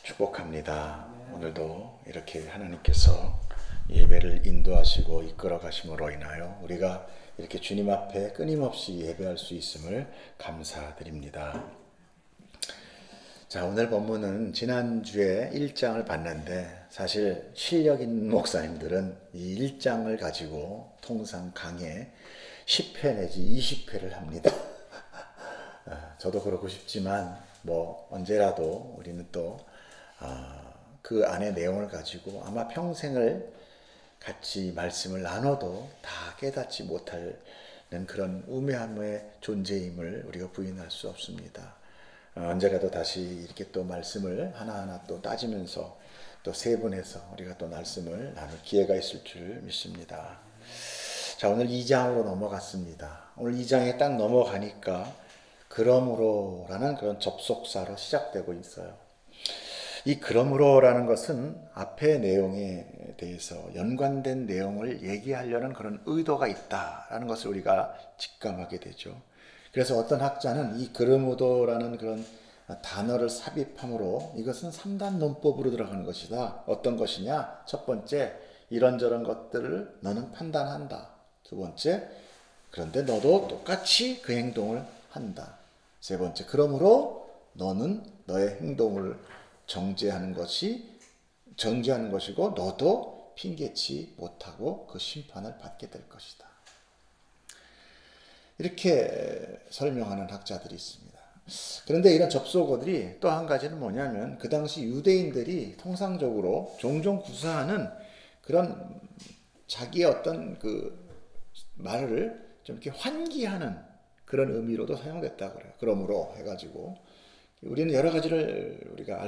축복합니다. 오늘도 이렇게 하나님께서 예배를 인도하시고 이끌어 가심으로 인하여 우리가 이렇게 주님 앞에 끊임없이 예배할 수 있음을 감사드립니다. 자, 오늘 본문은 지난주에 1장을 봤는데 사실 실력 있는 목사님들은 이 1장을 가지고 통상 강에 10회 내지 20회를 합니다. 저도 그러고 싶지만 언제라도 우리는 또 그 안의 내용을 가지고 아마 평생을 같이 말씀을 나눠도 다 깨닫지 못하는 그런 우매함의 존재임을 우리가 부인할 수 없습니다. 언제라도 다시 이렇게 또 말씀을 하나하나 또 따지면서 또 세분해서 우리가 또 말씀을 나눌 기회가 있을 줄 믿습니다. 자, 오늘 2장으로 넘어갔습니다. 오늘 2장에 딱 넘어가니까 그러므로라는 그런 접속사로 시작되고 있어요. 이 그러므로라는 것은 앞의 내용에 대해서 연관된 내용을 얘기하려는 그런 의도가 있다라는 것을 우리가 직감하게 되죠. 그래서 어떤 학자는 이 그러므로라는 그런 단어를 삽입함으로 이것은 3단 논법으로 들어가는 것이다. 어떤 것이냐? 첫 번째, 이런저런 것들을 너는 판단한다. 두 번째, 그런데 너도 똑같이 그 행동을 한다. 세 번째, 그러므로 너는 너의 행동을 정죄하는 것이고 너도 핑계치 못하고 그 심판을 받게 될 것이다. 이렇게 설명하는 학자들이 있습니다. 그런데 이런 접속어들이 또 한 가지는 뭐냐면 그 당시 유대인들이 통상적으로 종종 구사하는 그런 자기의 어떤 그 말을 좀 이렇게 환기하는 그런 의미로도 사용됐다고 그래요. 그러므로 해가지고 우리는 여러 가지를 우리가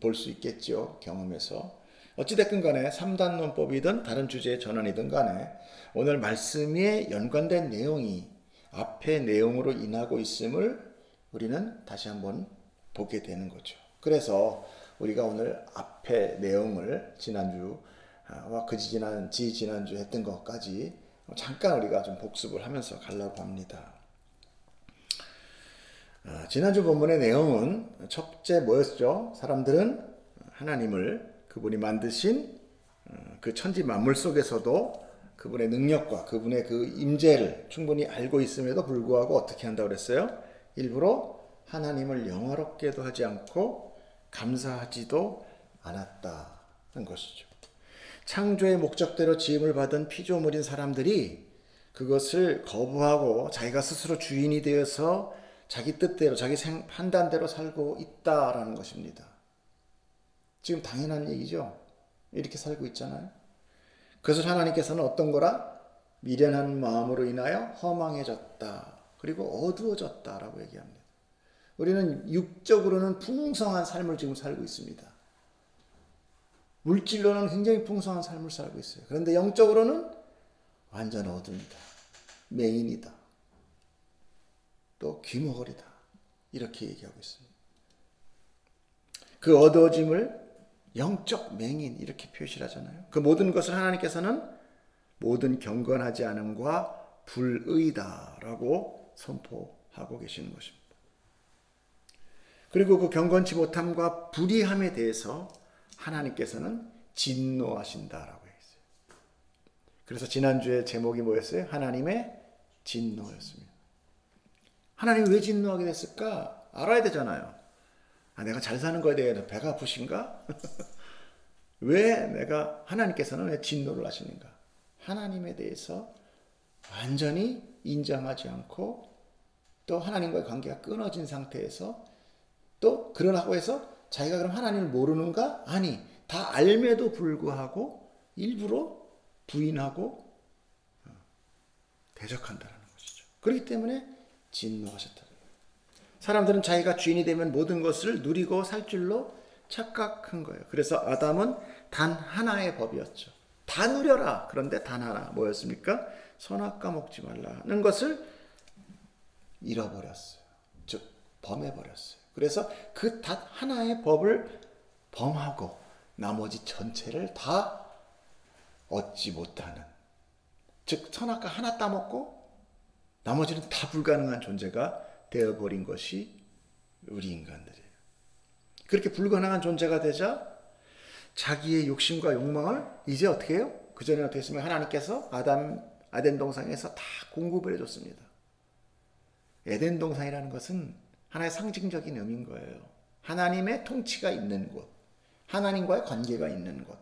볼 수 있겠죠. 경험에서. 어찌됐든 간에 3단 논법이든 다른 주제의 전환이든 간에 오늘 말씀에 연관된 내용이 앞의 내용으로 인하고 있음을 우리는 다시 한번 보게 되는 거죠. 그래서 우리가 오늘 앞의 내용을 지난주와 지난주 했던 것까지 잠깐 우리가 좀 복습을 하면서 가려고 합니다. 지난주 본문의 내용은 첫째 뭐였죠? 사람들은 하나님을 그분이 만드신 그 천지 만물 속에서도 그분의 능력과 그분의 그 임재를 충분히 알고 있음에도 불구하고 어떻게 한다고 그랬어요? 일부러 하나님을 영화롭게도 하지 않고 감사하지도 않았다는 것이죠. 창조의 목적대로 지음을 받은 피조물인 사람들이 그것을 거부하고 자기가 스스로 주인이 되어서 자기 뜻대로 자기 판단대로 살고 있다라는 것입니다. 지금 당연한 얘기죠. 이렇게 살고 있잖아요. 그래서 하나님께서는 어떤 거라? 미련한 마음으로 인하여 허망해졌다. 그리고 어두워졌다라고 얘기합니다. 우리는 육적으로는 풍성한 삶을 지금 살고 있습니다. 물질로는 굉장히 풍성한 삶을 살고 있어요. 그런데 영적으로는 완전 어두입니다. 맹인이다. 또 귀머거리다. 이렇게 얘기하고 있습니다. 그 어두워짐을 영적 맹인 이렇게 표시를 하잖아요. 그 모든 것을 하나님께서는 모든 경건하지 않음과 불의다라고 선포하고 계시는 것입니다. 그리고 그 경건치 못함과 불의함에 대해서 하나님께서는 진노하신다라고 했어요. 그래서 지난주에 제목이 뭐였어요? 하나님의 진노였습니다. 하나님이 왜 진노하게 됐을까? 알아야 되잖아요. 내가 잘 사는 거에 대해서 배가 아프신가? 하나님께서는 왜 진노를 하시는가? 하나님에 대해서 완전히 인정하지 않고 또 하나님과의 관계가 끊어진 상태에서 또 그러라고 해서 자기가 그럼 하나님을 모르는가? 아니, 다 알매도 불구하고 일부러 부인하고 대적한다는 것이죠. 그렇기 때문에 진노하셨다. 사람들은 자기가 주인이 되면 모든 것을 누리고 살 줄로 착각한 거예요. 그래서 아담은 단 하나의 법이었죠. 다 누려라. 그런데 단 하나 뭐였습니까? 선악과 먹지 말라는 것을 잃어버렸어요. 즉 범해버렸어요. 그래서 그 단 하나의 법을 범하고 나머지 전체를 다 얻지 못하는, 즉 선악과 하나 따먹고 나머지는 다 불가능한 존재가 되어버린 것이 우리 인간들이에요. 그렇게 불가능한 존재가 되자 자기의 욕심과 욕망을 이제 어떻게 해요? 그전에 어떻게 했으면 하나님께서 아덴 동산에서 다 공급을 해줬습니다. 에덴 동산이라는 것은 하나의 상징적인 의미인 거예요. 하나님의 통치가 있는 곳, 하나님과의 관계가 있는 곳.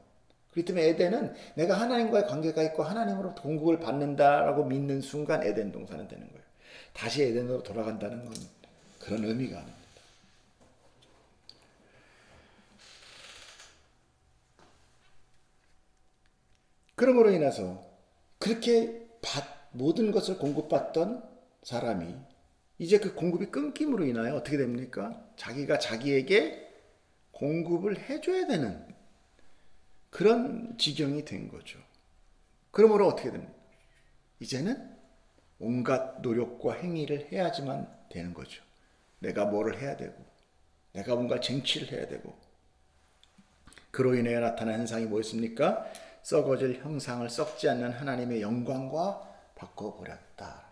그렇기 때문에 에덴은 내가 하나님과의 관계가 있고 하나님으로 공급을 받는다라고 믿는 순간 에덴 동산은 되는 거예요. 다시 에덴으로 돌아간다는 건 그런 의미가 아닙니다. 그러므로 인해서 그렇게 모든 것을 공급받던 사람이 이제 그 공급이 끊김으로 인하여 어떻게 됩니까? 자기가 자기에게 공급을 해줘야 되는 그런 지경이 된 거죠. 그러므로 어떻게 됩니까? 이제는 온갖 노력과 행위를 해야지만 되는 거죠. 내가 뭐를 해야 되고, 내가 뭔가 쟁취를 해야 되고. 그로 인해 나타난 현상이 뭐였습니까? 썩어질 형상을 썩지 않는 하나님의 영광과 바꿔버렸다.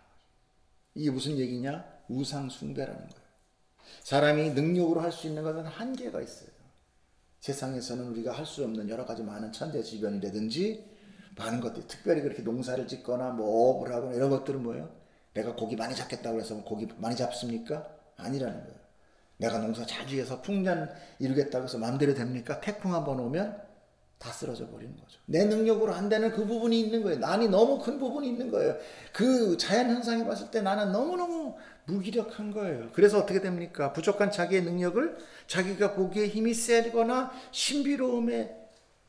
이게 무슨 얘기냐? 우상 숭배라는 거예요. 사람이 능력으로 할 수 있는 것은 한계가 있어요. 세상에서는 우리가 할 수 없는 여러 가지 많은 천재지변이라든지 많은 것들, 특별히 그렇게 농사를 짓거나 뭐 어업을 하거나 이런 것들은 뭐예요? 내가 고기 많이 잡겠다고 해서 고기 많이 잡습니까? 아니라는 거예요. 내가 농사 잘 지어서 풍년 이루겠다고 해서 마음대로 됩니까? 태풍 한번 오면 다 쓰러져 버리는 거죠. 내 능력으로 안 되는 그 부분이 있는 거예요. 난이 너무 큰 부분이 있는 거예요. 그 자연 현상에 봤을 때 나는 너무너무 무기력한 거예요. 그래서 어떻게 됩니까? 부족한 자기의 능력을 자기가 보기에 힘이 세거나 신비로움의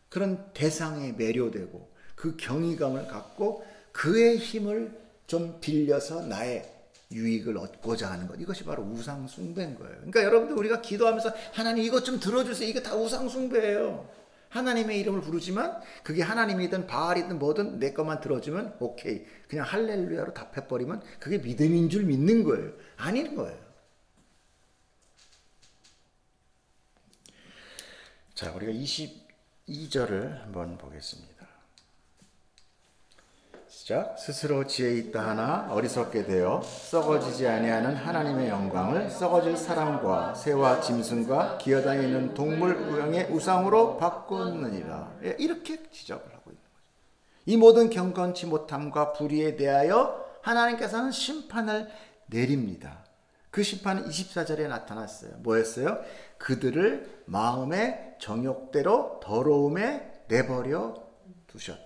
그런 대상에 매료되고 그 경이감을 갖고 그의 힘을 좀 빌려서 나의 유익을 얻고자 하는 것. 이것이 바로 우상 숭배인 거예요. 그러니까 여러분들 우리가 기도하면서 하나님 이것 좀 들어주세요. 이게 다 우상 숭배예요. 하나님의 이름을 부르지만 그게 하나님이든 바알이든 뭐든 내 것만 들어주면 오케이. 그냥 할렐루야로 답해버리면 그게 믿음인 줄 믿는 거예요. 아닌 거예요. 자, 우리가 22절을 한번 보겠습니다. 시작. 스스로 지혜 있다 하나 어리석게 되어 썩어지지 아니하는 하나님의 영광을 썩어질 사람과 새와 짐승과 기어다니는 동물 우양의 우상으로 바꾸느니라. 이렇게 지적을 하고 있는 거죠. 이 모든 경건치 못함과 불의에 대하여 하나님께서는 심판을 내립니다. 그 심판은 24절에 나타났어요. 뭐였어요? 그들을 마음의 정욕대로 더러움에 내버려 두셨다.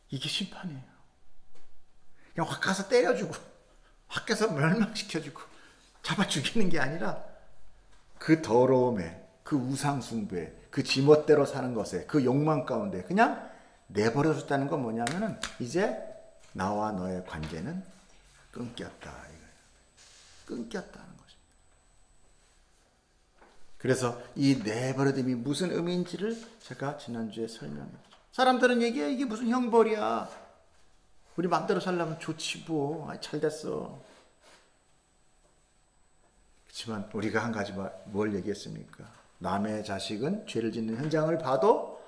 이게 심판이에요. 그냥 확 가서 때려주고 확 가서 멸망시켜주고 잡아 죽이는 게 아니라 그 더러움에, 그 우상숭배, 그 지멋대로 사는 것에, 그 욕망 가운데 그냥 내버려뒀다는 건 뭐냐면은 이제 나와 너의 관계는 끊겼다. 이거예요. 끊겼다는 것입니다. 그래서 이 내버려둠이 무슨 의미인지를 제가 지난주에 설명했죠. 사람들은 얘기해. 이게 무슨 형벌이야. 우리 마음대로 살려면 좋지 뭐. 잘 됐어. 그렇지만 우리가 한 가지 뭘 얘기했습니까? 남의 자식은 죄를 짓는 현장을 봐도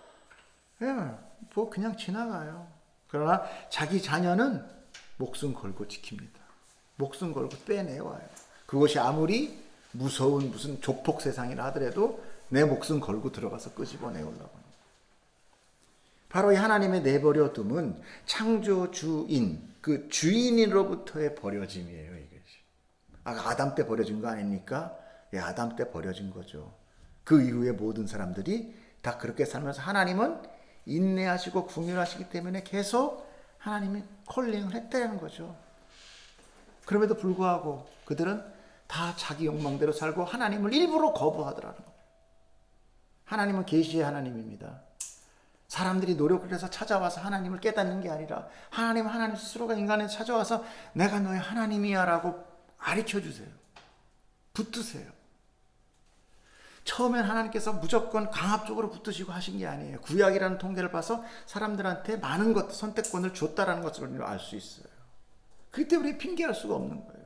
뭐 그냥 지나가요. 그러나 자기 자녀는 목숨 걸고 지킵니다. 목숨 걸고 빼내와요. 그것이 아무리 무서운 무슨 조폭 세상이라 하더라도 내 목숨 걸고 들어가서 끄집어내려고 합니다. 바로 이 하나님의 내버려둠은 창조주인, 그 주인으로부터의 버려짐이에요. 이것이. 아담 때 버려진 거 아닙니까? 예, 아담 때 버려진 거죠. 그 이후에 모든 사람들이 다 그렇게 살면서 하나님은 인내하시고 긍휼하시기 때문에 계속 하나님이 콜링을 했다는 거죠. 그럼에도 불구하고 그들은 다 자기 욕망대로 살고 하나님을 일부러 거부하더라는 거예요. 하나님은 계시의 하나님입니다. 사람들이 노력을 해서 찾아와서 하나님을 깨닫는 게 아니라 하나님은 하나님 스스로가 인간에 찾아와서 내가 너의 하나님이야 라고 가르쳐주세요. 붙드세요. 처음엔 하나님께서 무조건 강압적으로 붙드시고 하신 게 아니에요. 구약이라는 통계를 봐서 사람들한테 많은 것, 선택권을 줬다라는 것을 알 수 있어요. 그렇기 때문에 핑계할 수가 없는 거예요.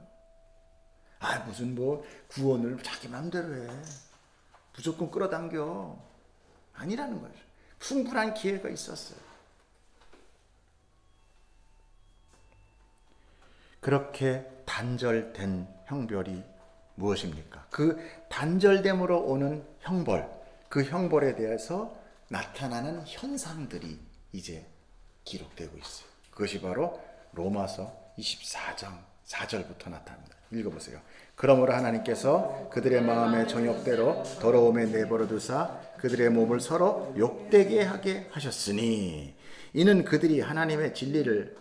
무슨 뭐 구원을 자기 마음대로 해. 무조건 끌어당겨. 아니라는 거죠. 충분한 기회가 있었어요. 그렇게 단절된 형벌이 무엇입니까? 그 단절됨으로 오는 형벌, 그 형벌에 대해서 나타나는 현상들이 이제 기록되고 있어요. 그것이 바로 로마서 24장 4절부터 나타납니다. 읽어보세요. 그러므로 하나님께서 그들의 마음의 정욕대로 더러움에 내버려 두사 그들의 몸을 서로 욕되게 하게 하셨으니 이는 그들이 하나님의 진리를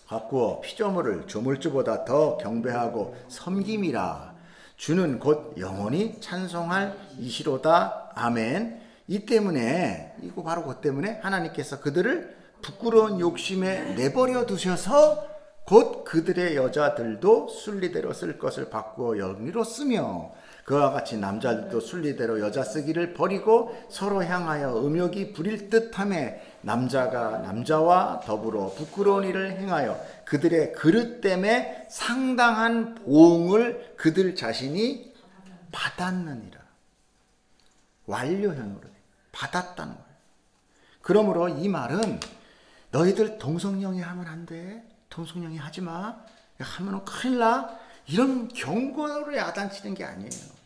바꾸어 피조물을 조물주보다 더 경배하고 섬김이라. 주는 곧 영원히 찬송할 이시로다. 아멘. 이 때문에, 이거 바로 그 때문에 하나님께서 그들을 부끄러운 욕심에 내버려 두셔서 곧 그들의 여자들도 순리대로 쓸 것을 바꾸어 영리로 쓰며 그와 같이 남자들도 순리대로 여자 쓰기를 버리고 서로 향하여 음욕이 부릴 듯하며 남자가 남자와 더불어 부끄러운 일을 행하여 그들의 그릇됨에 상당한 보응을 그들 자신이 받았느니라. 완료형으로 받았다는 거예요. 그러므로 이 말은 너희들 동성영애 하면 안 돼. 동성영애 하지 마. 하면은 큰일 나. 이런 경고를 야단치는 게 아니에요.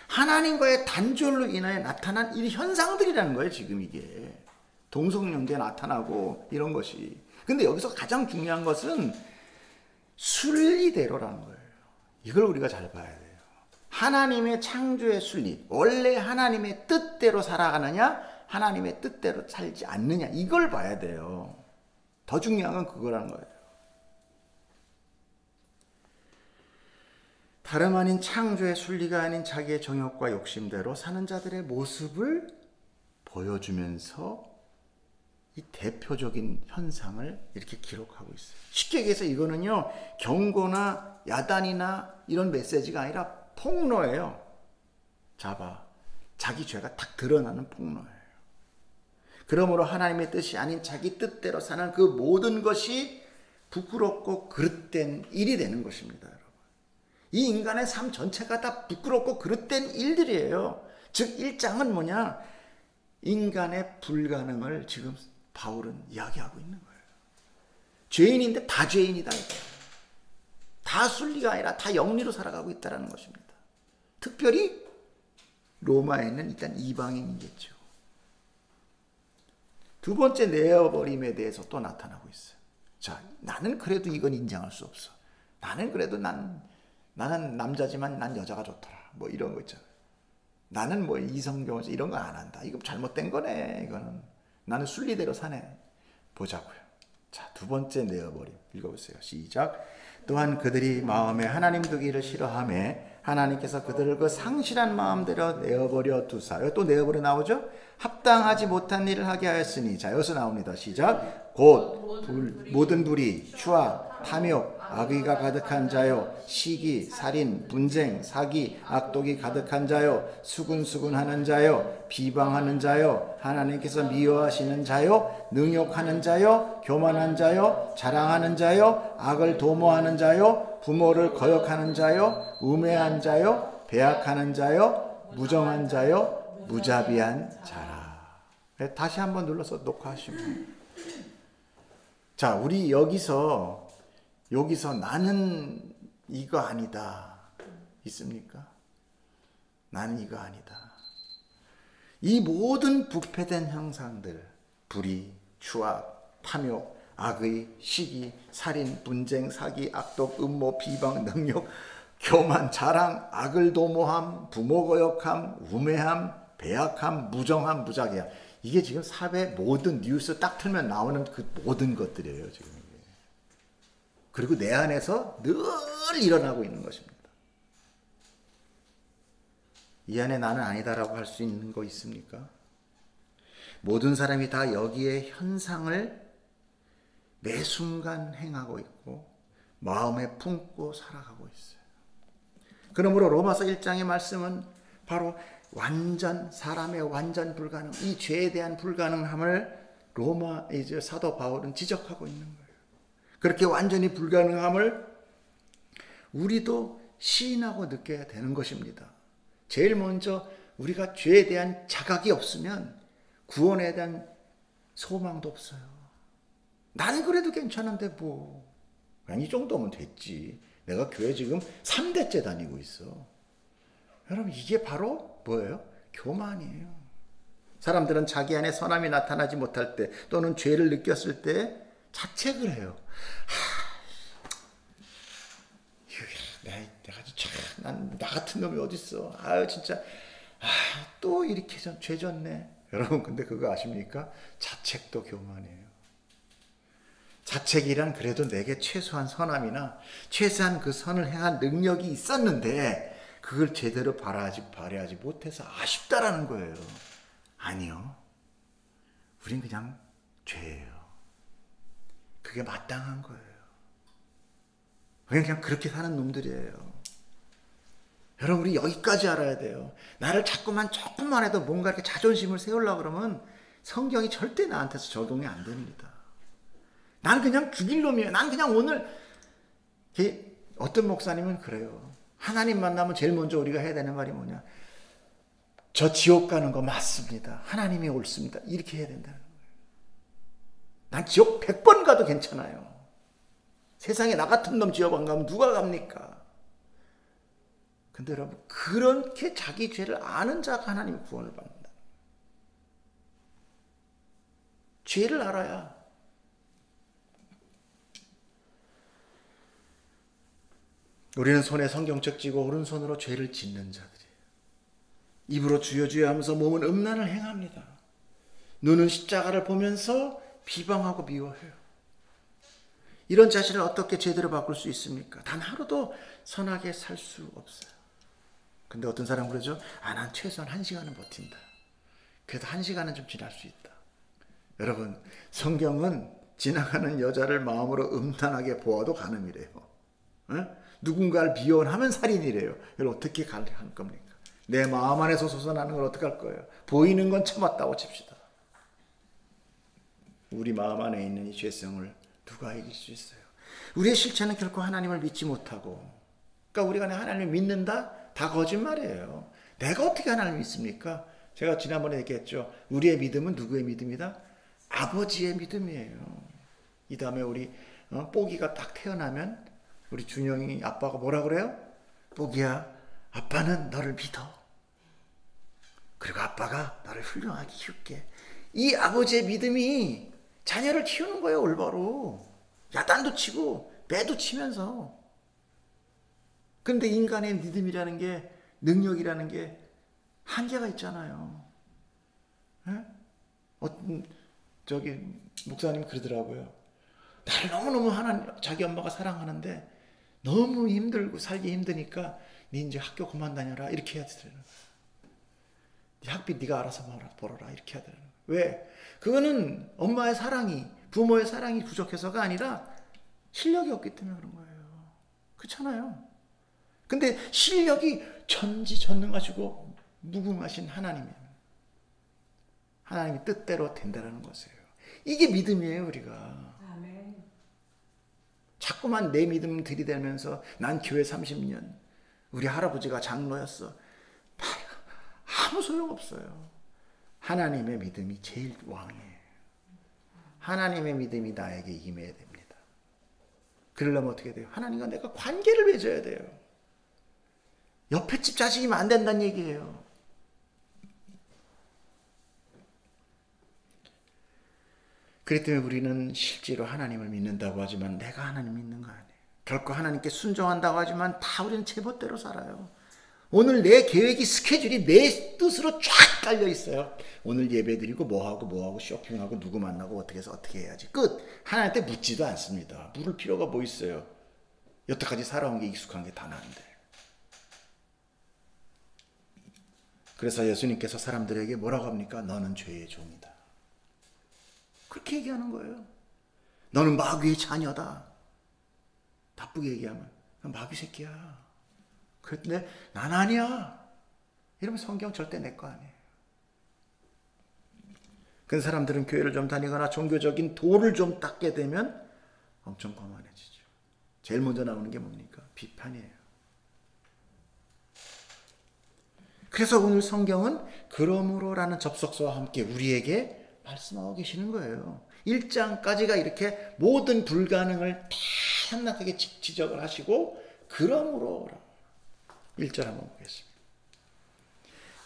하나님과의 단절로 인하여 나타난 이 현상들이라는 거예요. 지금 이게 동성연계 나타나고 이런 것이. 근데 여기서 가장 중요한 것은 순리대로라는 거예요. 이걸 우리가 잘 봐야 돼요. 하나님의 창조의 순리, 원래 하나님의 뜻대로 살아가느냐 하나님의 뜻대로 살지 않느냐, 이걸 봐야 돼요. 더 중요한 건 그거라는 거예요. 다름 아닌 창조의 순리가 아닌 자기의 정욕과 욕심대로 사는 자들의 모습을 보여주면서 이 대표적인 현상을 이렇게 기록하고 있어요. 쉽게 얘기해서 이거는요, 경고나 야단이나 이런 메시지가 아니라 폭로예요. 자기 죄가 딱 드러나는 폭로예요. 그러므로 하나님의 뜻이 아닌 자기 뜻대로 사는 그 모든 것이 부끄럽고 그릇된 일이 되는 것입니다. 이 인간의 삶 전체가 다 부끄럽고 그릇된 일들이에요. 즉 1장은 뭐냐? 인간의 불가능을 지금 바울은 이야기하고 있는 거예요. 죄인인데 다 죄인이다. 다 순리가 아니라 다 영리로 살아가고 있다는 것입니다. 특별히 로마에 있는 일단 이방인이겠죠. 두 번째 내어버림에 대해서 또 나타나고 있어요. 자, 나는 그래도 이건 인정할 수 없어. 나는 그래도 나는 남자지만 난 여자가 좋더라. 뭐 이런 거 있잖아요. 나는 뭐 이성경에서 이런 거 안 한다. 이거 잘못된 거네. 이거는 나는 순리대로 사네. 보자고요. 자, 두 번째 내어버림 읽어보세요. 시작. 또한 그들이 마음에 하나님 두기를 싫어하며 하나님께서 그들을 그 상실한 마음대로 내어버려 두사. 여기 또 내어버려 나오죠. 합당하지 못한 일을 하게 하였으니. 자, 여기서 나옵니다. 시작. 곧 모든 불의, 추악, 탐욕, 악의가 가득한 자요, 시기, 살인, 분쟁, 사기, 악독이 가득한 자요, 수군수군하는 자요, 비방하는 자요, 하나님께서 미워하시는 자요, 능욕하는 자요, 교만한 자요, 자랑하는 자요, 악을 도모하는 자요, 부모를 거역하는 자요, 우매한 자요, 배약하는 자요, 무정한 자요, 무자비한 자라. 다시 한번 눌러서 녹화하시면. 자, 우리 여기서 나는 이거 아니다 있습니까? 나는 이거 아니다. 이 모든 부패된 형상들, 불의, 추악, 탐욕, 악의, 시기, 살인, 분쟁, 사기, 악독, 음모, 비방, 능욕, 교만, 자랑, 악을 도모함, 부모 거역함, 우매함, 배약함, 무정함, 무자비함. 이게 지금 사회 모든 뉴스 딱 틀면 나오는 그 모든 것들이에요, 지금. 그리고 내 안에서 늘 일어나고 있는 것입니다. 이 안에 나는 아니다라고 할 수 있는 거 있습니까? 모든 사람이 다 여기에 현상을 매 순간 행하고 있고 마음에 품고 살아가고 있어요. 그러므로 로마서 1장의 말씀은 바로 사람의 완전 불가능, 이 죄에 대한 불가능함을 로마 이제 사도 바울은 지적하고 있는 거예요. 그렇게 완전히 불가능함을 우리도 시인하고 느껴야 되는 것입니다. 제일 먼저 우리가 죄에 대한 자각이 없으면 구원에 대한 소망도 없어요. 나는 그래도 괜찮은데 뭐 그냥 이 정도면 됐지. 내가 교회 지금 3대째 다니고 있어. 여러분, 이게 바로 뭐예요? 교만이에요. 사람들은 자기 안에 선함이 나타나지 못할 때 또는 죄를 느꼈을 때 자책을 해요. 나 같은 놈이 어딨어. 아유, 진짜. 또 이렇게 죄 졌네. 여러분, 근데 그거 아십니까? 자책도 교만이에요. 자책이란 그래도 내게 최소한 선함이나 최소한 그 선을 행한 능력이 있었는데 그걸 제대로 발휘하지 못해서 아쉽다라는 거예요. 아니요. 우린 그냥 죄예요. 그게 마땅한 거예요. 그냥 그렇게 사는 놈들이에요. 여러분, 우리 여기까지 알아야 돼요. 나를 자꾸만 조금만 해도 뭔가 이렇게 자존심을 세우려고 그러면 성경이 절대 나한테서 적용이 안 됩니다. 난 그냥 죽일 놈이에요. 난 그냥 오늘, 어떤 목사님은 그래요. 하나님 만나면 제일 먼저 우리가 해야 되는 말이 뭐냐. 저 지옥 가는 거 맞습니다. 하나님이 옳습니다. 이렇게 해야 된다는 거예요. 난 지옥 100번 가도 괜찮아요. 세상에 나 같은 놈 지옥 안 가면 누가 갑니까? 근데 여러분, 그렇게 자기 죄를 아는 자가 하나님 구원을 받는다. 죄를 알아야. 우리는 손에 성경책 쥐고 오른손으로 죄를 짓는 자들이에요. 입으로 주여 주여 하면서 몸은 음란을 행합니다. 눈은 십자가를 보면서 비방하고 미워해요. 이런 자신을 어떻게 제대로 바꿀 수 있습니까? 단 하루도 선하게 살 수 없어요. 근데 어떤 사람 그러죠? 난 최소한 1시간은 버틴다. 그래도 1시간은 좀 지날 수 있다. 여러분, 성경은 지나가는 여자를 마음으로 음란하게 보아도 간음이래요. 누군가를 비혼하면 살인이래요. 이걸 어떻게 할 겁니까? 내 마음 안에서 솟아나는 걸 어떻게 할 거예요? 보이는 건 참았다고 칩시다. 우리 마음 안에 있는 이 죄성을 누가 이길 수 있어요? 우리의 실체는 결코 하나님을 믿지 못하고, 그러니까 우리가 하나님을 믿는다? 다 거짓말이에요. 내가 어떻게 하나님을 믿습니까? 제가 지난번에 얘기했죠. 우리의 믿음은 누구의 믿음이다? 아버지의 믿음이에요. 이 다음에 우리 뽀기가 딱 태어나면 우리 준영이 아빠가 뭐라 그래요? 뽀기야, 아빠는 너를 믿어. 그리고 아빠가 너를 훌륭하게 키울게. 이 아버지의 믿음이 자녀를 키우는 거예요. 올바로. 야단도 치고 매도 치면서. 근데 인간의 믿음이라는 게, 능력이라는 게 한계가 있잖아요. 목사님이 그러더라고요. 나를 너무너무 자기 엄마가 사랑하는데 너무 힘들고 살기 힘드니까 네 이제 학교 그만 다녀라 이렇게 해야 되더라고요. 네 학비 네가 알아서 벌어라 이렇게 해야 되더라고요. 왜? 그거는 엄마의 사랑이, 부모의 사랑이 부족해서가 아니라 실력이 없기 때문에 그런 거예요. 그렇잖아요. 근데 실력이 전지전능하시고 무궁하신 하나님이에요. 하나님이 뜻대로 된다는 것이에요. 이게 믿음이에요, 우리가. 아멘. 자꾸만 내 믿음 들이대면서 난 교회 30년, 우리 할아버지가 장로였어. 아무 소용없어요. 하나님의 믿음이 제일 왕이에요. 하나님의 믿음이 나에게 임해야 됩니다. 그러려면 어떻게 돼요? 하나님과 내가 관계를 맺어야 돼요. 옆에 집 자식이면 안 된다는 얘기예요. 그렇기 때문에 우리는 실제로 하나님을 믿는다고 하지만 내가 하나님 믿는 거 아니에요. 결코 하나님께 순종한다고 하지만 다 우리는 제멋대로 살아요. 오늘 내 계획이, 스케줄이 내 뜻으로 쫙 깔려 있어요. 오늘 예배 드리고 뭐하고 쇼핑하고 누구 만나고 어떻게 해서 어떻게 해야지. 끝. 하나님한테 묻지도 않습니다. 물을 필요가 뭐 있어요. 여태까지 살아온 게 익숙한 게 다 나은데. 그래서 예수님께서 사람들에게 뭐라고 합니까? 너는 죄의 종이다. 그렇게 얘기하는 거예요. 너는 마귀의 자녀다. 나쁘게 얘기하면 마귀 새끼야. 그런데 난 아니야. 이러면 성경 절대 내 거 아니에요. 근데 사람들은 교회를 좀 다니거나 종교적인 도를 좀 닦게 되면 엄청 거만해지죠. 제일 먼저 나오는 게 뭡니까? 비판이에요. 그래서 오늘 성경은 그러므로라는 접속사와 함께 우리에게 말씀하고 계시는 거예요. 1장까지가 이렇게 모든 불가능을 다 한낱하게 지적을 하시고 그러므로 1절 한번 보겠습니다.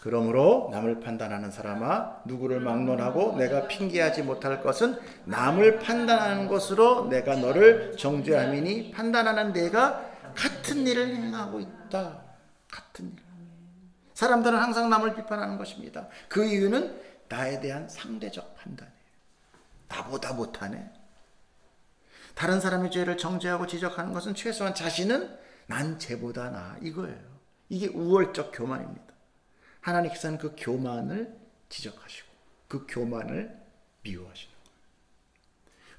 그러므로 남을 판단하는 사람아 누구를 막론하고 내가 핑계하지 못할 것은 남을 판단하는 것으로 내가 너를 정죄함이니 판단하는 내가 같은 일을 행하고 있다. 같은 일. 사람들은 항상 남을 비판하는 것입니다. 그 이유는 나에 대한 상대적 판단이에요. 나보다 못하네. 다른 사람의 죄를 정죄하고 지적하는 것은 최소한 자신은 난 쟤보다 나아 이거예요. 이게 우월적 교만입니다. 하나님께서는 그 교만을 지적하시고 그 교만을 미워하시는 거예요.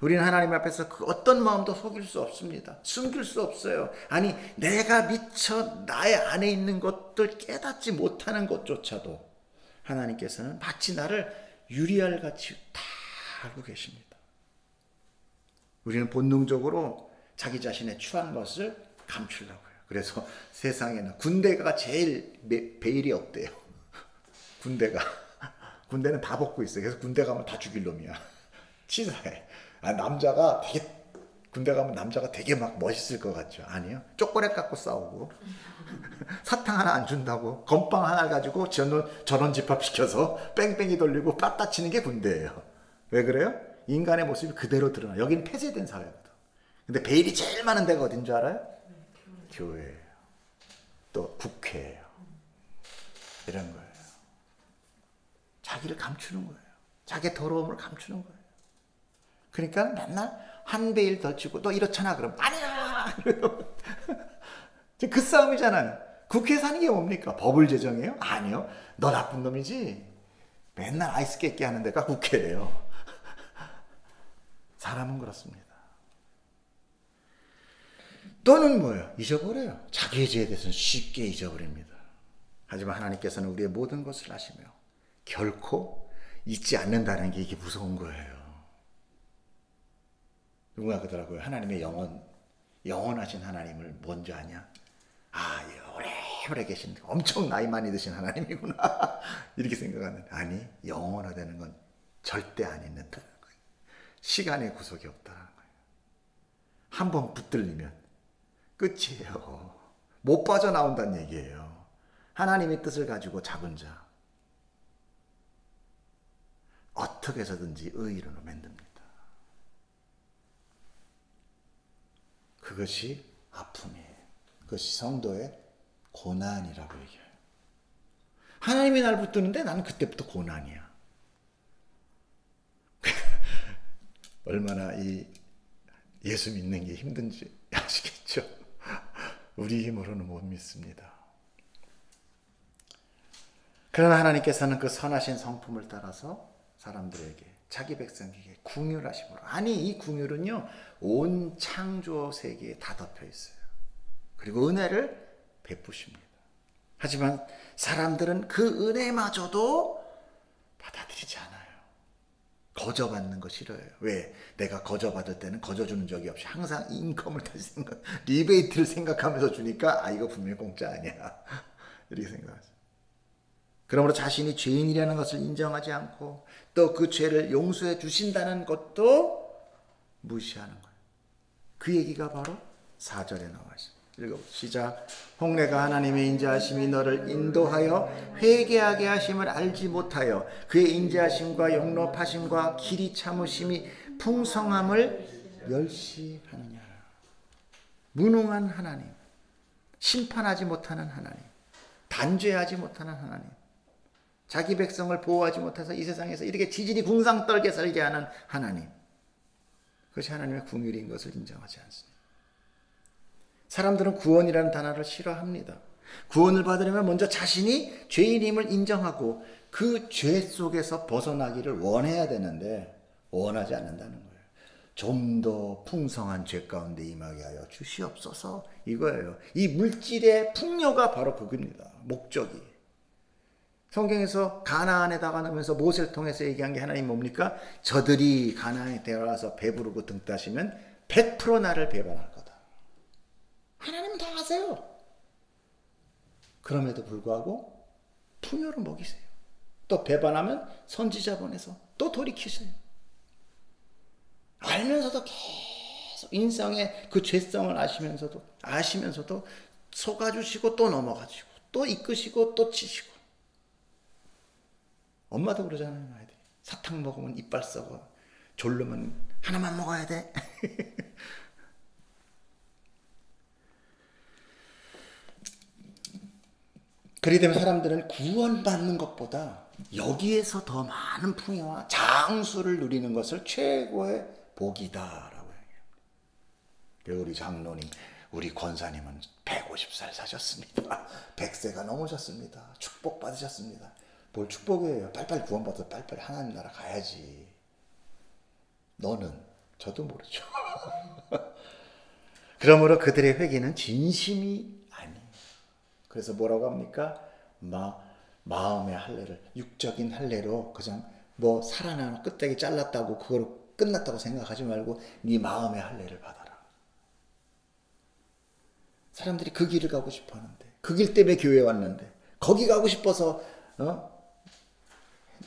우리는 하나님 앞에서 그 어떤 마음도 속일 수 없습니다. 숨길 수 없어요. 아니 내가 미처 나의 안에 있는 것들 깨닫지 못하는 것조차도 하나님께서는 마치 나를 유리알 같이 다 알고 계십니다. 우리는 본능적으로 자기 자신의 추한 것을 감추려고 해요. 그래서 세상에는 군대가 제일 베일이 없대요. 군대는 다 벗고 있어요. 그래서 군대 가면 다 죽일 놈이야. 치사해. 남자가 되게 군대 가면 남자가 되게 막 멋있을 것 같죠? 아니요. 초콜릿 갖고 싸우고 사탕 하나 안 준다고 건빵 하나 가지고 전원 집합시켜서 뺑뺑이 돌리고 빠따 치는 게 군대예요. 왜 그래요? 인간의 모습이 그대로 드러나. 여기는 폐쇄된 사회거든. 근데 베일이 제일 많은 데가 어딘 줄 알아요? 교회예요. 또 국회예요. 이런 거예요. 자기를 감추는 거예요. 자기의 더러움을 감추는 거예요. 그러니까 맨날 한 베일 더 치고 또 이렇잖아 그럼 아니야. 그 싸움이잖아요. 국회에서 하는 게 뭡니까? 법을 제정해요? 아니요. 너 나쁜 놈이지. 맨날 아이스 깨끼 하는 데가 국회예요. 사람은 그렇습니다. 또는 뭐예요? 잊어버려요. 자기의 죄에 대해서는 쉽게 잊어버립니다. 하지만 하나님께서는 우리의 모든 것을 아시며 결코 잊지 않는다는 게 이게 무서운 거예요. 누군가 그러더라고요. 하나님의 영원하신 하나님을 뭔지 아냐? 아, 오래오래 계신 엄청 나이 많이 드신 하나님이구나. 이렇게 생각하는데 아니, 영원하다는 건 절대 안 있는다는 거예요. 시간의 구속이 없다는 거예요. 한 번 붙들리면 끝이에요. 못 빠져나온다는 얘기예요. 하나님의 뜻을 가지고 잡은 자 어떻게 해서든지 의의로 만듭니다. 그것이 아픔이에요. 그것이 성도의 고난이라고 얘기해요. 하나님이 날 붙드는데 나는 그때부터 고난이야. 얼마나 이 예수 믿는 게 힘든지 아시겠죠? 우리 힘으로는 못 믿습니다. 그러나 하나님께서는 그 선하신 성품을 따라서 사람들에게 자기 백성에게 긍휼하심으로 아니 이 긍휼은요 온 창조 세계에 다 덮여 있어요. 그리고 은혜를 베푸십니다. 하지만 사람들은 그 은혜마저도 받아들이지 않아요. 거저받는 거 싫어해요. 왜? 내가 거저받을 때는 거저주는 적이 없이 항상 인컴을 다시 리베이트를 생각하면서 주니까 아 이거 분명히 공짜 아니야. 이렇게 생각하죠. 그러므로 자신이 죄인이라는 것을 인정하지 않고 또 그 죄를 용서해 주신다는 것도 무시하는 거예요. 그 얘기가 바로 4절에 나와 있습니다. 읽어봅시다. 홍례가 하나님의 인자하심이 너를 인도하여 회개하게 하심을 알지 못하여 그의 인자하심과 용납하심과 길이 참으심이 풍성함을 멸시하느냐. 무능한 하나님, 심판하지 못하는 하나님, 단죄하지 못하는 하나님, 자기 백성을 보호하지 못해서 이 세상에서 이렇게 지질이 궁상 떨게 살게 하는 하나님, 그것이 하나님의 긍휼인 것을 인정하지 않습니다. 사람들은 구원이라는 단어를 싫어합니다. 구원을 받으려면 먼저 자신이 죄인임을 인정하고 그 죄 속에서 벗어나기를 원해야 되는데 원하지 않는다는 거예요. 좀 더 풍성한 죄 가운데 임하게 하여 주시옵소서 이거예요. 이 물질의 풍요가 바로 그겁니다. 목적이. 성경에서 가나안에다가 넣으면서 모세를 통해서 얘기한 게 하나님 뭡니까? 저들이 가나안에 들어가서 배부르고 등 따시면 100% 나를 배반할 거다. 하나님은 다 아세요. 그럼에도 불구하고 풍요를 먹이세요. 또 배반하면 선지자 보내서 또 돌이키세요. 알면서도 계속 인생의 그 죄성을 아시면서도 속아주시고 또 넘어가시고 또 이끄시고 또 치시고. 엄마도 그러잖아요. 아이들이 사탕 먹으면 이빨 썩어, 졸르면 하나만 먹어야 돼. 그리 되면 사람들은 구원받는 것보다 여기에서 더 많은 풍요와 장수를 누리는 것을 최고의 복이다라고 얘기해요. 우리 장로님, 우리 권사님은 150살 사셨습니다. 100세가 넘으셨습니다. 축복 받으셨습니다. 뭘 축복이에요? 빨리빨리 구원받아서 빨리빨리 하나님 나라 가야지. 너는? 저도 모르죠. 그러므로 그들의 회개는 진심이 아니에요. 그래서 뭐라고 합니까? 마음의 할례를, 육적인 할례로 그냥 뭐 살아나는 껍데기 잘랐다고 그거로 끝났다고 생각하지 말고 네 마음의 할례를 받아라. 사람들이 그 길을 가고 싶어 하는데, 그 길 때문에 교회에 왔는데, 거기 가고 싶어서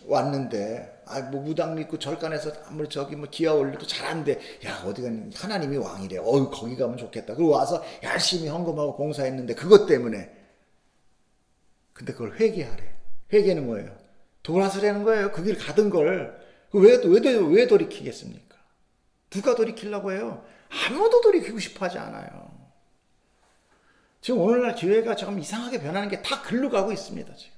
왔는데, 뭐 무당 믿고 절간에서 아무리 저기 뭐 기아 올려도 잘하는데, 야 어디가 하나님이 왕이래, 거기 가면 좋겠다. 그리고 와서 열심히 헌금하고 봉사했는데 그것 때문에. 근데 그걸 회개하래. 회개는 뭐예요? 돌아서라는 거예요. 그 길 가던 걸. 왜 돌이키겠습니까? 누가 돌이키려고 해요? 아무도 돌이키고 싶어 하지 않아요. 지금 오늘날 교회가 조금 이상하게 변하는 게 다 글로 가고 있습니다. 지금.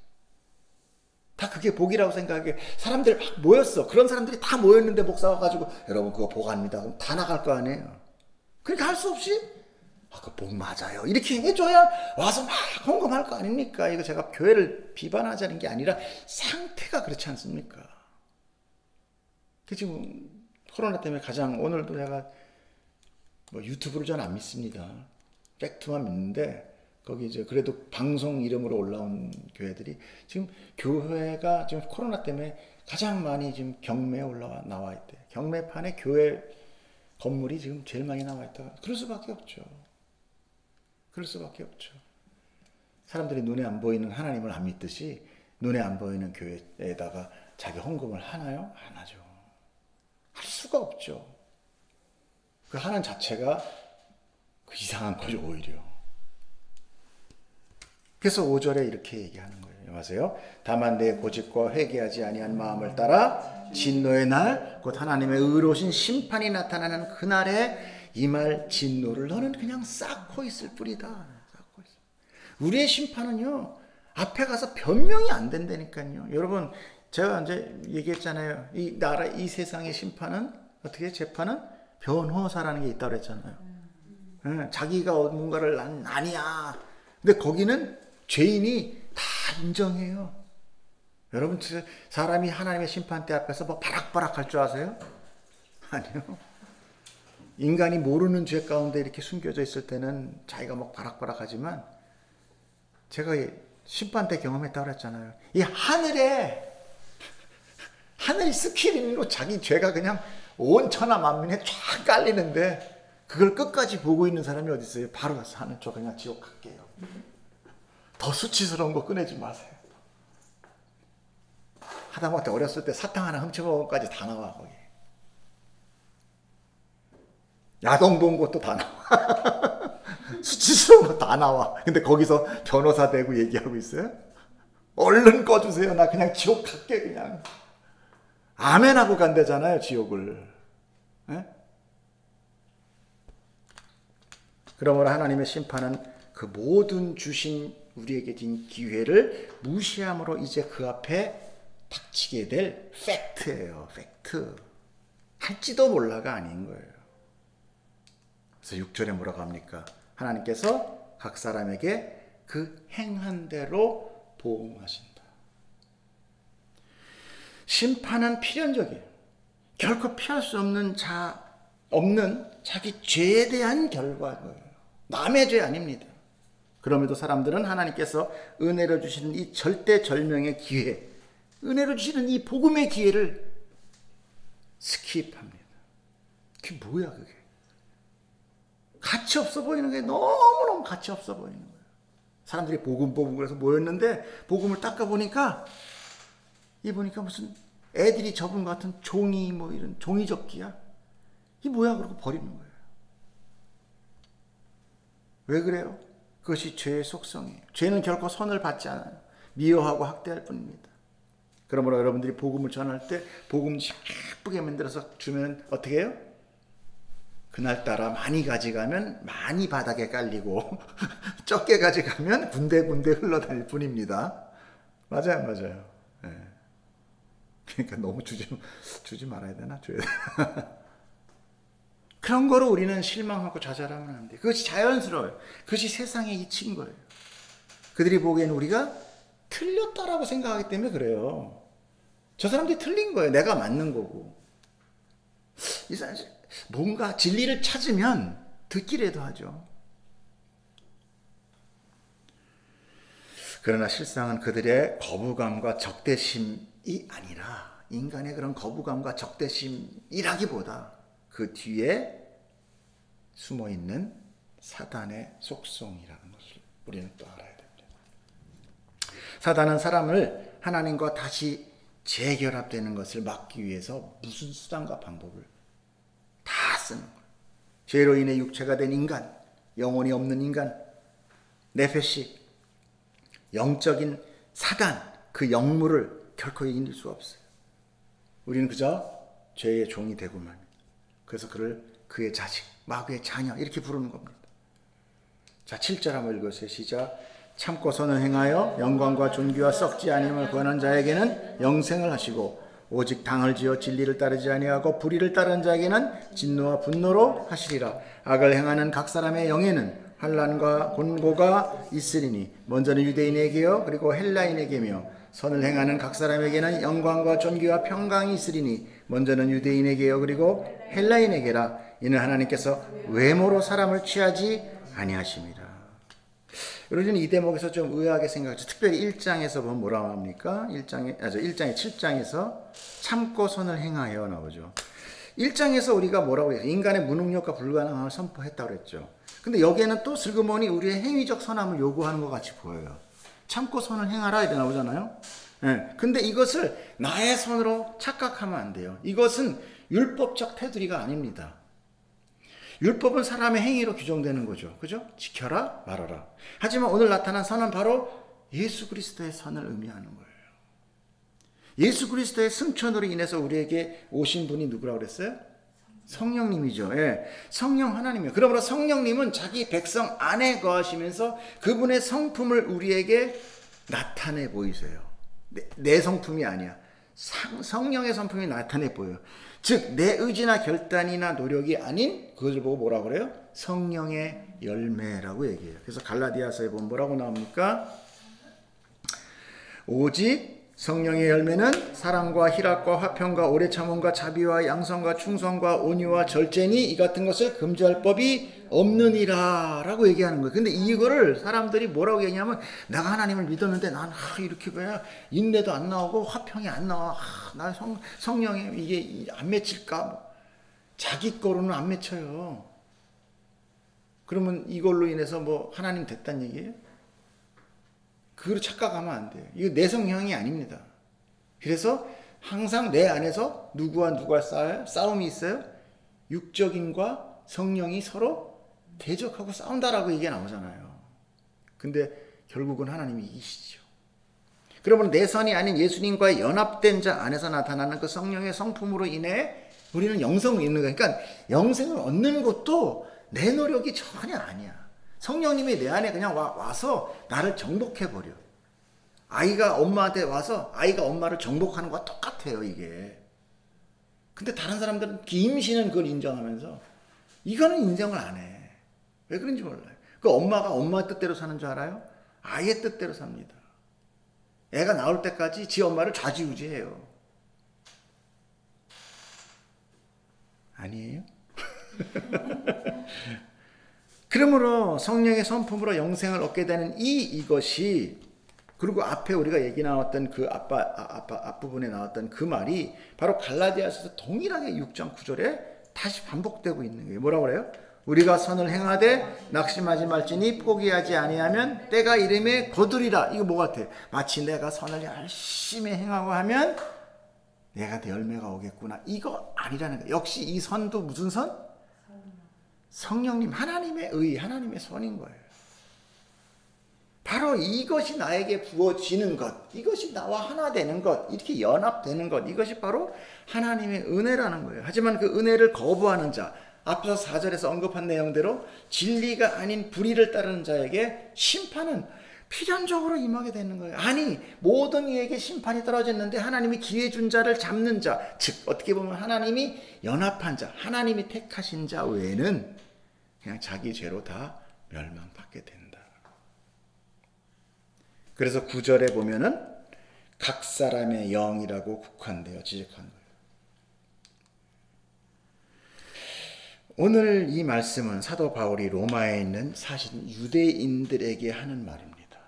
다 그게 복이라고 생각해. 사람들 막 모였어. 그런 사람들이 다 모였는데 목사 와가지고 여러분 그거 복 아닙니다. 그럼 다 나갈 거 아니에요. 그러니까 할 수 없이 그 복 맞아요. 이렇게 해줘야 와서 막 헌금할 거 아닙니까? 이거 제가 교회를 비판하자는 게 아니라 상태가 그렇지 않습니까? 지금 코로나 때문에 가장, 오늘도 제가 뭐 유튜브를 전 안 믿습니다. 팩트만 믿는데 거기 이제 그래도 방송 이름으로 올라온 교회들이 지금 교회가 지금 코로나 때문에 가장 많이 지금 경매에 나와 있대. 경매판에 교회 건물이 지금 제일 많이 나와 있다. 그럴 수밖에 없죠. 그럴 수밖에 없죠. 사람들이 눈에 안 보이는 하나님을 안 믿듯이 눈에 안 보이는 교회에다가 자기 헌금을 하나요? 안 하죠. 할 수가 없죠. 그 하는 자체가 그 이상한 거죠, 오히려. 그래서 5절에 이렇게 얘기하는 거예요. 아세요? 다만 내 고집과 회개하지 아니한 마음을 따라 진노의 날, 곧 하나님의 의로우신 심판이 나타나는 그날에 임할 진노를 너는 그냥 쌓고 있을 뿐이다. 쌓고 있어. 우리의 심판은요, 앞에 가서 변명이 안 된다니까요. 여러분, 제가 이제 얘기했잖아요. 이 나라, 이 세상의 심판은 어떻게 재판은 변호사라는 게 있다고 그랬잖아요. 자기가 뭔가를 난 아니야. 근데 거기는 죄인이 다 인정해요. 여러분, 사람이 하나님의 심판대 앞에서 뭐 바락바락 할 줄 아세요? 아니요. 인간이 모르는 죄 가운데 이렇게 숨겨져 있을 때는 자기가 막 바락바락 하지만, 제가 심판대 경험했다고 그랬잖아요. 이 하늘이 스크린으로 자기 죄가 그냥 온 천하 만민에 쫙 깔리는데, 그걸 끝까지 보고 있는 사람이 어디 있어요? 바로 가서 하는 저 그냥 지옥 갈게요. 더 수치스러운 거 꺼내지 마세요. 하다못해 어렸을 때 사탕 하나 훔쳐먹은 것까지 다 나와. 거기 야동 본 것도 다 나와. 수치스러운 거 다 나와. 근데 거기서 변호사 되고 얘기하고 있어요? 얼른 꺼주세요. 나 그냥 지옥 갈게. 그냥 아멘 하고 간대잖아요, 지옥을. 에? 그러므로 하나님의 심판은 그 모든 주신 우리에게 진 기회를 무시함으로 이제 그 앞에 닥치게 될 팩트예요. 팩트. 할지도 몰라가 아닌 거예요. 그래서 6절에 뭐라고 합니까? 하나님께서 각 사람에게 그 행한 대로 보응하신다. 심판은 필연적이에요. 결코 피할 수 없는 자기 죄에 대한 결과예요. 남의 죄 아닙니다. 그럼에도 사람들은 하나님께서 은혜로 주시는 이 절대절명의 기회, 은혜로 주시는 이 복음의 기회를 스킵합니다. 그게 뭐야 그게? 가치 없어 보이는 게 너무너무 가치 없어 보이는 거예요. 사람들이 복음 그래서 모였는데 복음을 닦아보니까 보니까 무슨 애들이 접은 것 같은 종이 뭐 이런 종이접기야? 이게 뭐야? 그러고 버리는 거예요. 왜 그래요? 그것이 죄의 속성이에요. 죄는 결코 선을 받지 않아요. 미워하고 학대할 뿐입니다. 그러므로 여러분들이 복음을 전할 때 복음 예쁘게 만들어서 주면 어떻게 해요? 그날따라 많이 가져가면 많이 바닥에 깔리고 적게 가져가면 군데군데 흘러다닐 뿐입니다. 맞아요. 네. 그러니까 너무 주지 말아야 되나? 줘야 되나? 그런 거로 우리는 실망하고 좌절하면 안 돼. 그것이 자연스러워요. 그것이 세상에 잊힌 거예요. 그들이 보기에는 우리가 틀렸다라고 생각하기 때문에 그래요. 저 사람들이 틀린 거예요. 내가 맞는 거고. 이 사람 뭔가 진리를 찾으면 듣기라도 하죠. 그러나 실상은 그들의 거부감과 적대심이 아니라 인간의 그런 거부감과 적대심이라기보다 그 뒤에 숨어있는 사단의 속성이라는 것을 우리는 또 알아야 됩니다. 사단은 사람을 하나님과 다시 재결합되는 것을 막기 위해서 무슨 수단과 방법을 다 쓰는 거예요. 죄로 인해 육체가 된 인간, 영혼이 없는 인간, 네페시, 영적인 사단, 그 영물을 결코 이길 수 없어요. 우리는 그저 죄의 종이 되고만 합니다. 그래서 그를 그의 자식, 마귀의 자녀 이렇게 부르는 겁니다. 자, 7절 한번 읽으세요. 시작. 참고 선을 행하여 영광과 존귀와 썩지 아니함을 구하는 자에게는 영생을 하시고 오직 당을 지어 진리를 따르지 아니하고 불의를 따르는 자에게는 진노와 분노로 하시리라. 악을 행하는 각 사람의 영에는 환난과 곤고가 있으리니 먼저는 유대인에게요 그리고 헬라인에게며 선을 행하는 각 사람에게는 영광과 존귀와 평강이 있으리니 먼저는 유대인에게요 그리고 헬라인에게라. 이는 하나님께서 외모로 사람을 취하지 아니하심이라. 여러분 이 대목에서 좀 의아하게 생각하죠. 특별히 1장에서 보면 뭐라고 합니까? 1장의 7장에서 참고 선을 행하여 나오죠. 1장에서 우리가 뭐라고 해서 인간의 무능력과 불가능함을 선포했다고 그랬죠. 근데 여기에는 또 슬그머니 우리의 행위적 선함을 요구하는 것 같이 보여요. 참고 선을 행하라 이렇게 나오잖아요. 네. 근데 이것을 나의 선으로 착각하면 안 돼요. 이것은 율법적 테두리가 아닙니다. 율법은 사람의 행위로 규정되는 거죠. 그죠? 지켜라 말아라. 하지만 오늘 나타난 선은 바로 예수 그리스도의 선을 의미하는 거예요. 예수 그리스도의 승천으로 인해서 우리에게 오신 분이 누구라고 그랬어요? 성령님이죠. 예. 성령 하나님이에요. 그러므로 성령님은 자기 백성 안에 거하시면서 그분의 성품을 우리에게 나타내 보이세요. 내 성품이 아니야. 성령의 성품이 나타내 보여요. 즉 내 의지나 결단이나 노력이 아닌 그것을 보고 뭐라고 그래요? 성령의 열매라고 얘기해요. 그래서 갈라디아서에 보면 뭐라고 나옵니까? 오직 성령의 열매는 사랑과 희락과 화평과 오래 참음과 자비와 양성과 충성과 온유와 절제니 이 같은 것을 금지할 법이 없느니라 라고 얘기하는 거예요. 근데 이거를 사람들이 뭐라고 얘기하냐면 내가 하나님을 믿었는데 난 이렇게 왜 인내도 안 나오고 화평이 안 나와. 나 성령이 이게 안 맺힐까? 자기 거로는 안 맺혀요. 그러면 이걸로 인해서 뭐 하나님 됐단 얘기예요? 그걸 착각하면 안 돼요. 이거 내 성향이 아닙니다. 그래서 항상 내 안에서 누구와 싸움이 있어요? 육적인과 성령이 서로 대적하고 싸운다라고 얘기가 나오잖아요. 근데 결국은 하나님이 이기시죠. 그러면 내 선이 아닌 예수님과의 연합된 자 안에서 나타나는 그 성령의 성품으로 인해 우리는 영생을 얻는 거예요. 그러니까 영생을 얻는 것도 내 노력이 전혀 아니야. 성령님이 내 안에 그냥 와서 나를 정복해버려. 아이가 엄마한테 와서 아이가 엄마를 정복하는 것과 똑같아요, 이게. 근데 다른 사람들은 임신은 그걸 인정하면서 이거는 인정을 안 해. 왜 그런지 몰라요. 그 엄마가 엄마의 뜻대로 사는 줄 알아요? 아이의 뜻대로 삽니다. 애가 나올 때까지 지 엄마를 좌지우지해요. 아니에요? 그러므로 성령의 성품으로 영생을 얻게 되는 이것이 그리고 앞에 우리가 얘기 나왔던 그 앞부분에 나왔던 그 말이 바로 갈라디아서에서 동일하게 6장 9절에 다시 반복되고 있는 거예요. 뭐라고 그래요? 우리가 선을 행하되 낙심하지 말지니 포기하지 아니하면 때가 이름에 거두리라. 이거 뭐 같아? 마치 내가 선을 열심히 행하고 하면 내가 내 열매가 오겠구나. 이거 아니라는 거예요. 역시 이 선도 무슨 선? 성령님, 하나님의 의, 하나님의 선인 거예요. 바로 이것이 나에게 부어지는 것, 이것이 나와 하나 되는 것, 이렇게 연합되는 것, 이것이 바로 하나님의 은혜라는 거예요. 하지만 그 은혜를 거부하는 자, 앞서 4절에서 언급한 내용대로 진리가 아닌 불의를 따르는 자에게 심판은 필연적으로 임하게 되는 거예요. 아니, 모든 이에게 심판이 떨어졌는데 하나님이 기회 준 자를 잡는 자, 즉 어떻게 보면 하나님이 연합한 자, 하나님이 택하신 자 외에는 그냥 자기 죄로 다 멸망받게 된다. 그래서 9절에 보면은 각 사람의 영이라고 국한되어 지적한 거예요. 오늘 이 말씀은 사도 바울이 로마에 있는 사실 유대인들에게 하는 말입니다.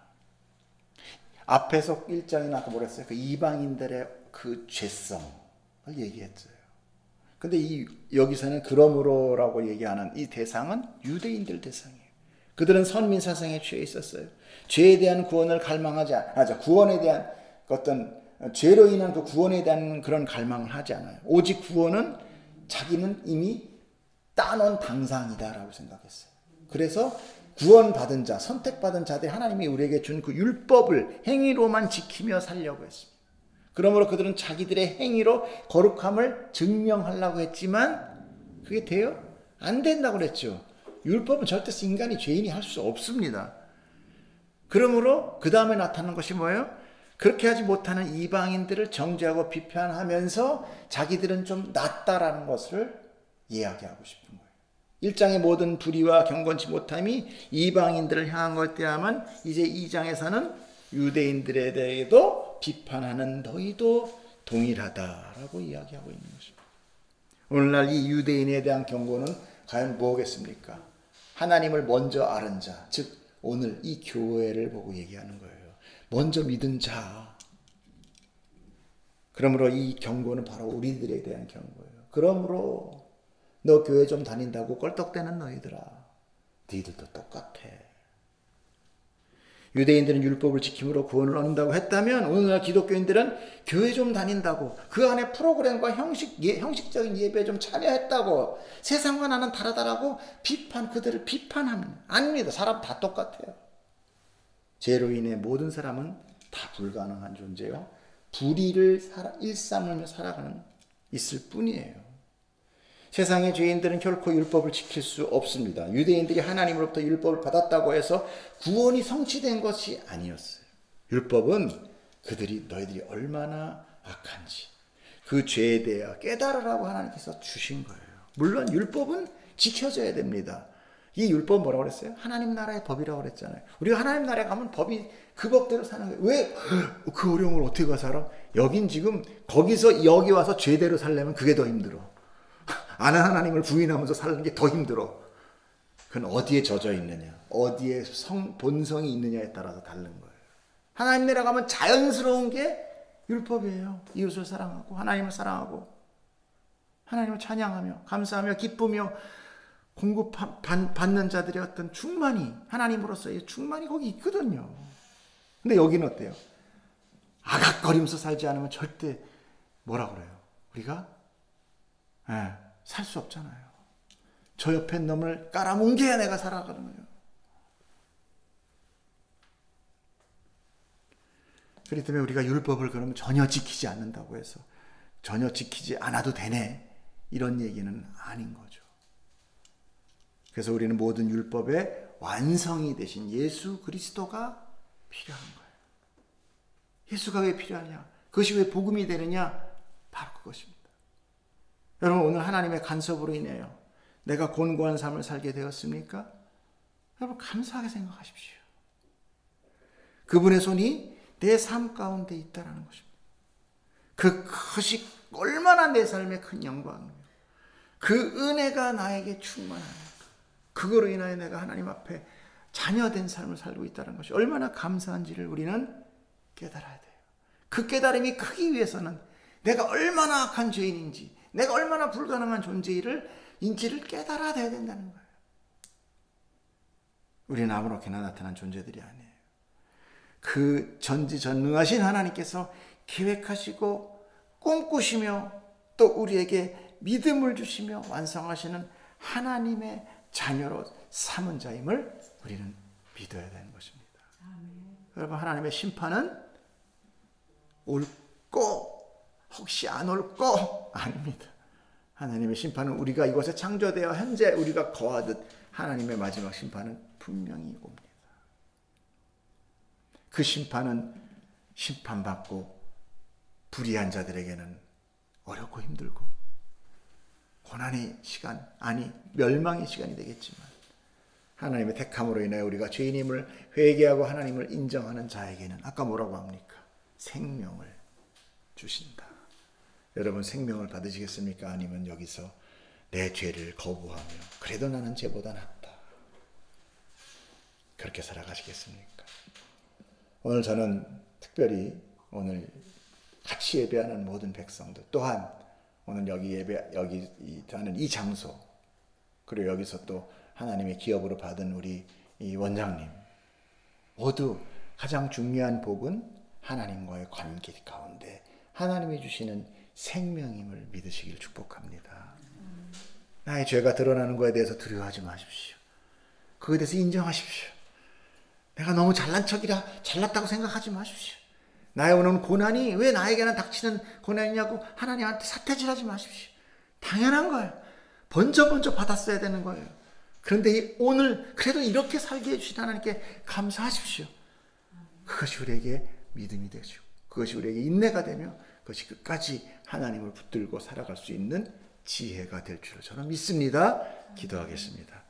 앞에서 1장이나 아까 뭐라 했어요? 그 이방인들의 그 죄성을 얘기했어요. 근데 여기서는 그러므로라고 얘기하는 이 대상은 유대인들 대상이에요. 그들은 선민 사상에 취해 있었어요. 죄에 대한 구원을 갈망하지 구원에 대한 어떤 죄로 인한 그 구원에 대한 그런 갈망을 하지 않아요. 오직 구원은 자기는 이미 따놓은 당상이다라고 생각했어요. 그래서 구원받은 자, 선택받은 자들이 하나님이 우리에게 준 그 율법을 행위로만 지키며 살려고 했습니다. 그러므로 그들은 자기들의 행위로 거룩함을 증명하려고 했지만 그게 돼요? 안 된다고 그랬죠. 율법은 절대 인간이 죄인이 할 수 없습니다. 그러므로 그 다음에 나타나는 것이 뭐예요? 그렇게 하지 못하는 이방인들을 정죄하고 비판하면서 자기들은 좀 낫다라는 것을 이야기하고 싶은 거예요. 1장의 모든 불의와 경건치 못함이 이방인들을 향한 것에 대하면 이제 2장에서는 유대인들에 대해도 비판하는 너희도 동일하다라고 이야기하고 있는 것입니다. 오늘날 이 유대인에 대한 경고는 과연 뭐겠습니까? 하나님을 먼저 아는 자, 즉 오늘 이 교회를 보고 얘기하는 거예요. 먼저 믿은 자. 그러므로 이 경고는 바로 우리들에 대한 경고예요. 그러므로 너 교회 좀 다닌다고 껄떡대는 너희들아, 너희들도 똑같아. 유대인들은 율법을 지킴으로 구원을 얻는다고 했다면 오늘날 기독교인들은 교회 좀 다닌다고 그 안에 프로그램과 형식적인 예배에 좀 참여했다고 세상과 나는 다르다라고 그들을 비판하는 아닙니다. 사람 다 똑같아요. 죄로 인해 모든 사람은 다 불가능한 존재요. 불의를 일삼으며 살아가는 있을 뿐이에요. 세상의 죄인들은 결코 율법을 지킬 수 없습니다. 유대인들이 하나님으로부터 율법을 받았다고 해서 구원이 성취된 것이 아니었어요. 율법은 너희들이 얼마나 악한지 그 죄에 대해 깨달으라고 하나님께서 주신 거예요. 물론 율법은 지켜져야 됩니다. 이 율법은 뭐라고 그랬어요? 하나님 나라의 법이라고 그랬잖아요. 우리가 하나님 나라에 가면 법이 그 법대로 사는 거예요. 왜? 그 어려운 걸 어떻게 가 살아? 여긴 지금 거기서 여기 와서 죄대로 살려면 그게 더 힘들어. 아는 하나님을 부인하면서 사는 게 더 힘들어. 그건 어디에 젖어 있느냐, 어디에 본성이 있느냐에 따라서 다른 거예요. 하나님 나라 가면 자연스러운 게 율법이에요. 이웃을 사랑하고 하나님을 사랑하고 하나님을 찬양하며 감사하며 기쁘며 공급받는 자들의 어떤 충만이, 하나님으로서의 충만이 거기 있거든요. 근데 여기는 어때요? 아각거리면서 살지 않으면 절대 뭐라 그래요? 우리가 살 수 없잖아요. 저 옆에 놈을 깔아뭉개야 내가 살아가는 거예요. 그렇기 때문에 우리가 율법을 그러면 전혀 지키지 않는다고 해서 전혀 지키지 않아도 되네, 이런 얘기는 아닌 거죠. 그래서 우리는 모든 율법의 완성이 되신 예수 그리스도가 필요한 거예요. 예수가 왜 필요하냐? 그것이 왜 복음이 되느냐? 바로 그것입니다. 여러분, 오늘 하나님의 간섭으로 인해요 내가 곤고한 삶을 살게 되었습니까? 여러분, 감사하게 생각하십시오. 그분의 손이 내 삶 가운데 있다라는 것입니다. 그것이 얼마나 내 삶의 큰 영광이며 그 은혜가 나에게 충만하며 그거로 인하여 내가 하나님 앞에 자녀된 삶을 살고 있다는 것이 얼마나 감사한지를 우리는 깨달아야 돼요. 그 깨달음이 크기 위해서는 내가 얼마나 악한 죄인인지, 내가 얼마나 불가능한 존재인지를 깨달아야 된다는 거예요. 우리는 아무렇게나 나타난 존재들이 아니에요. 그 전지전능하신 하나님께서 계획하시고 꿈꾸시며 또 우리에게 믿음을 주시며 완성하시는 하나님의 자녀로 삼은 자임을 우리는 믿어야 되는 것입니다. 여러분, 하나님의 심판은 올고 혹시 안 올고 아닙니다. 하나님의 심판은 우리가 이곳에 창조되어 현재 우리가 거하듯 하나님의 마지막 심판은 분명히 옵니다. 그 심판은 심판받고 불의한 자들에게는 어렵고 힘들고 고난의 시간, 아니 멸망의 시간이 되겠지만 하나님의 택함으로 인하여 우리가 죄인임을 회개하고 하나님을 인정하는 자에게는 아까 뭐라고 합니까? 생명을 주신다. 여러분, 생명을 받으시겠습니까? 아니면 여기서 내 죄를 거부하며 그래도 나는 죄보다 낫다, 그렇게 살아가시겠습니까? 오늘 저는 특별히 오늘 같이 예배하는 모든 백성들, 또한 오늘 여기 하는 이 장소, 그리고 여기서 또 하나님의 기업으로 받은 우리 이 원장님, 모두 가장 중요한 복은 하나님과의 관계 가운데 하나님이 주시는 생명임을 믿으시길 축복합니다. 나의 죄가 드러나는 것에 대해서 두려워하지 마십시오. 그거에 대해서 인정하십시오. 내가 너무 잘난 척이라 잘났다고 생각하지 마십시오. 나의 오는 고난이 왜 나에게는 닥치는 고난이냐고 하나님한테 사태질하지 마십시오. 당연한 거예요. 먼저 받았어야 되는 거예요. 그런데 오늘 그래도 이렇게 살게 해주신 하나님께 감사하십시오. 그것이 우리에게 믿음이 되죠. 그것이 우리에게 인내가 되며 그것이 끝까지 하나님을 붙들고 살아갈 수 있는 지혜가 될 줄을 저는 믿습니다. 기도하겠습니다.